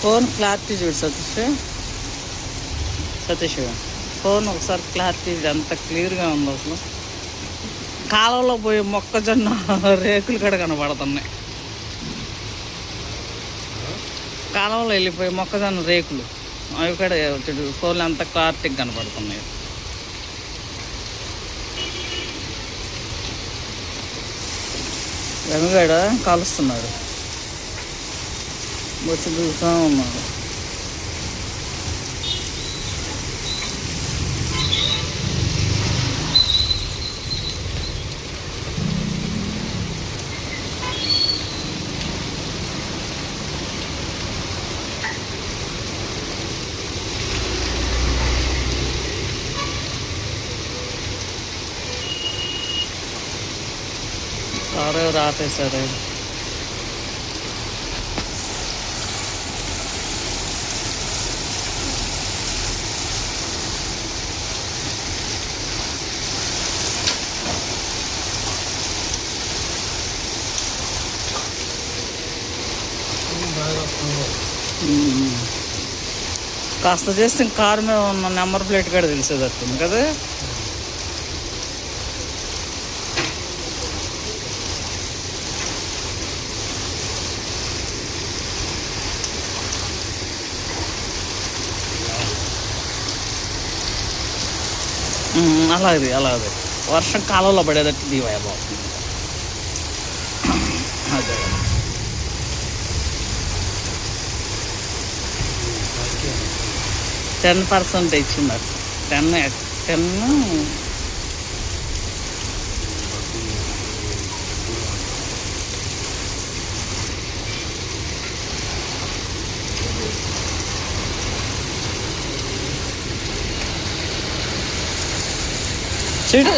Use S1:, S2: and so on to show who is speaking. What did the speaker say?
S1: Phone clarity చూడు Satish phone ఒకసారి clarity ఎంత క్లియర్గా ఉంది అసలు. కాలంలో పోయి మొక్కజొన్న రేకులు కూడా కనబడుతున్నాయి. కాలంలో వెళ్ళిపోయి మొక్కజొన్న రేకులు అవి కూడా ఫోన్లు ఎంత క్లారిటీగా కనబడుతున్నాయి. వెనుగాడ కాలుస్తున్నాడు, వచ్చి దూకుతూ ఉన్నాడు. ఎవరెవరు ఆపేశారు. కాస్త చేస్తే కారు మీద ఉన్న నెంబర్ ప్లేట్ కూడా తెలిసేటట్టుంది కదా. అలాగే వర్షం కాలంలో పడేటట్టు దీవయ్య బాబు. అదే 10% ఇచ్చిన్నారు. 10 చూడు